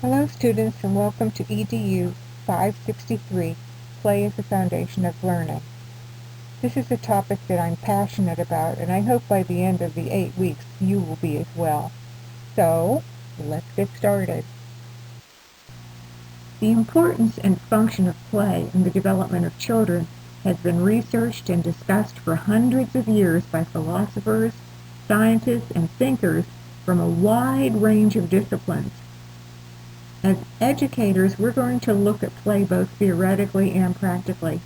Hello students and welcome to EDU 563, Play is the Foundation of Learning. This is a topic that I'm passionate about and I hope by the end of the 8 weeks you will be as well. So, let's get started. The importance and function of play in the development of children has been researched and discussed for hundreds of years by philosophers, scientists, and thinkers from a wide range of disciplines. As educators, we're going to look at play both theoretically and practically.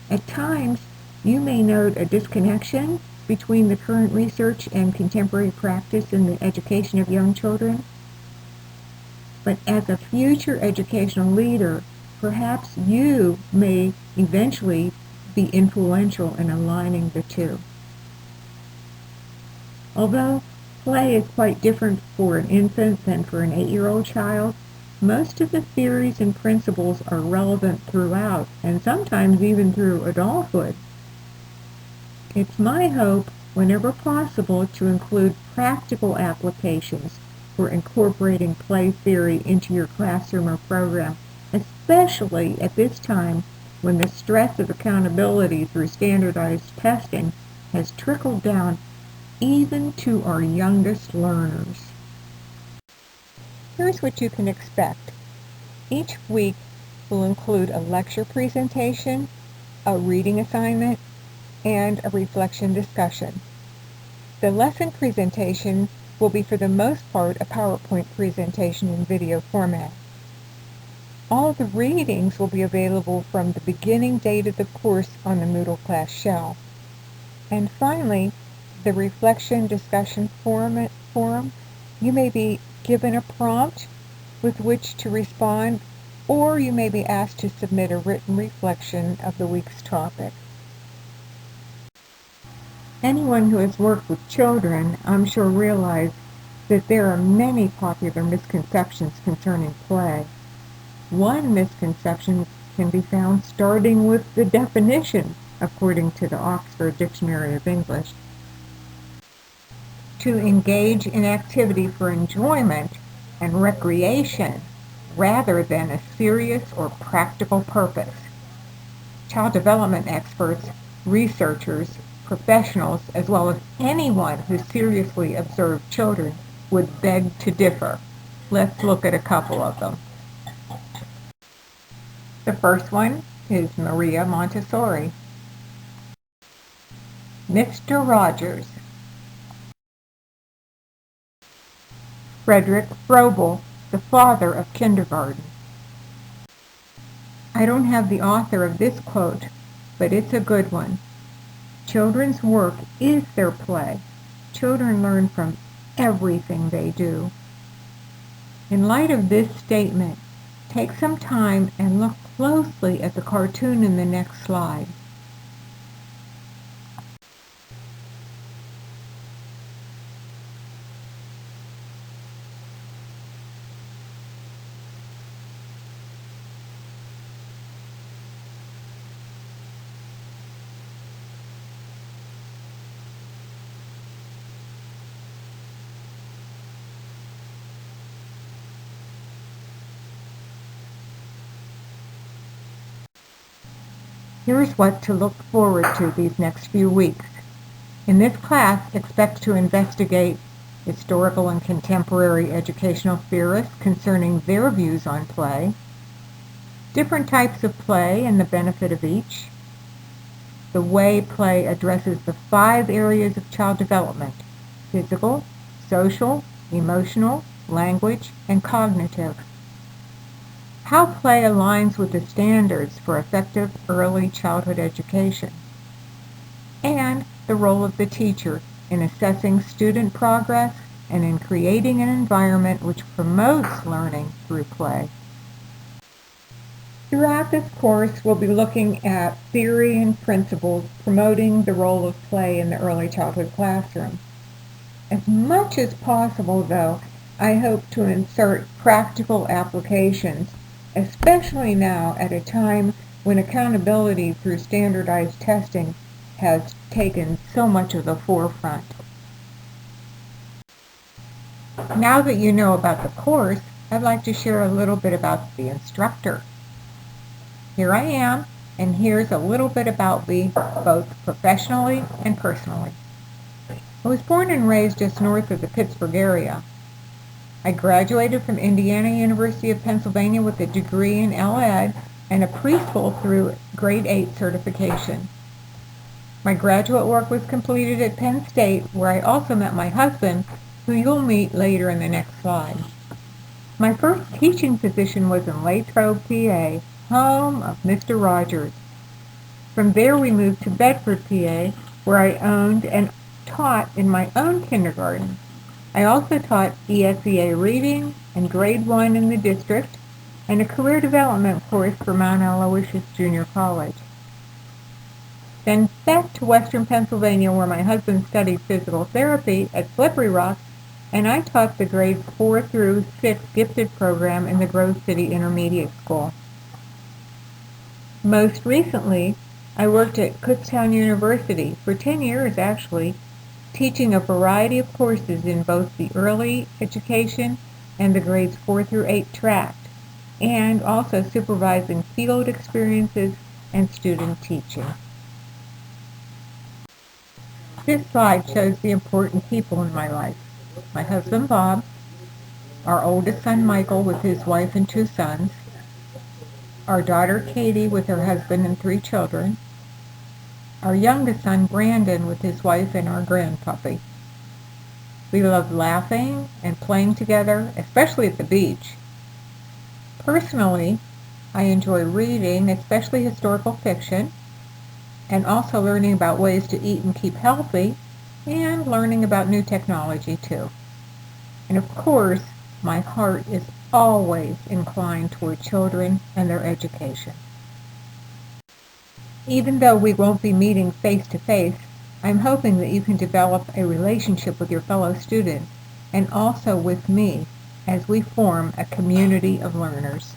At times, you may note a disconnection between the current research and contemporary practice in the education of young children. But as a future educational leader, perhaps you may eventually be influential in aligning the two. Although play is quite different for an infant than for an 8-year-old child, most of the theories and principles are relevant throughout, and sometimes even through adulthood. It's my hope, whenever possible, to include practical applications for incorporating play theory into your classroom or program, especially at this time when the stress of accountability through standardized testing has trickled down even to our youngest learners. Here's what you can expect. Each week will include a lecture presentation, a reading assignment, and a reflection discussion. The lesson presentation will be for the most part a PowerPoint presentation in video format. All the readings will be available from the beginning date of the course on the Moodle class shell. And finally, the reflection discussion forum, you may be given a prompt with which to respond, or you may be asked to submit a written reflection of the week's topic. Anyone who has worked with children, I'm sure, realizes that there are many popular misconceptions concerning play. One misconception can be found starting with the definition, according to the Oxford Dictionary of English. To engage in activity for enjoyment and recreation rather than a serious or practical purpose. Child development experts, researchers, professionals, as well as anyone who seriously observes children would beg to differ. Let's look at a couple of them. The first one is Maria Montessori. Mr. Rogers. Frederick Froebel, the father of kindergarten. I don't have the author of this quote, but it's a good one. Children's work is their play. Children learn from everything they do. In light of this statement, take some time and look closely at the cartoon in the next slide. Here's what to look forward to these next few weeks. In this class, expect to investigate historical and contemporary educational theorists concerning their views on play, different types of play and the benefit of each, the way play addresses the 5 areas of child development: physical, social, emotional, language, and cognitive. How play aligns with the standards for effective early childhood education, and the role of the teacher in assessing student progress and in creating an environment which promotes learning through play. Throughout this course, we'll be looking at theory and principles promoting the role of play in the early childhood classroom. As much as possible, though, I hope to insert practical applications, especially now at a time when accountability through standardized testing has taken so much of the forefront. Now that you know about the course, I'd like to share a little bit about the instructor. Here I am, and here's a little bit about me, both professionally and personally. I was born and raised just north of the Pittsburgh area. I graduated from Indiana University of Pennsylvania with a degree in Ed and a preschool through grade 8 certification. My graduate work was completed at Penn State, where I also met my husband, who you'll meet later in the next slide. My first teaching position was in Latrobe, PA, home of Mr. Rogers. From there we moved to Bedford, PA, where I owned and taught in my own kindergarten. I also taught ESEA reading and grade 1 in the district and a career development course for Mount Aloysius Junior College. Then back to Western Pennsylvania, where my husband studied physical therapy at Slippery Rock, and I taught the grades 4 through 6 gifted program in the Grove City Intermediate School. Most recently, I worked at Kutztown University for 10 years actually, teaching a variety of courses in both the early education and the grades 4 through 8 track, and also supervising field experiences and student teaching. This slide shows the important people in my life. My husband Bob, our oldest son Michael with his wife and 2 sons, our daughter Katie with her husband and 3 children, our youngest son Brandon with his wife and our grandpuppy. We love laughing and playing together, especially at the beach. Personally, I enjoy reading, especially historical fiction, and also learning about ways to eat and keep healthy, and learning about new technology too. And of course, my heart is always inclined toward children and their education. Even though we won't be meeting face to face, I'm hoping that you can develop a relationship with your fellow students and also with me as we form a community of learners.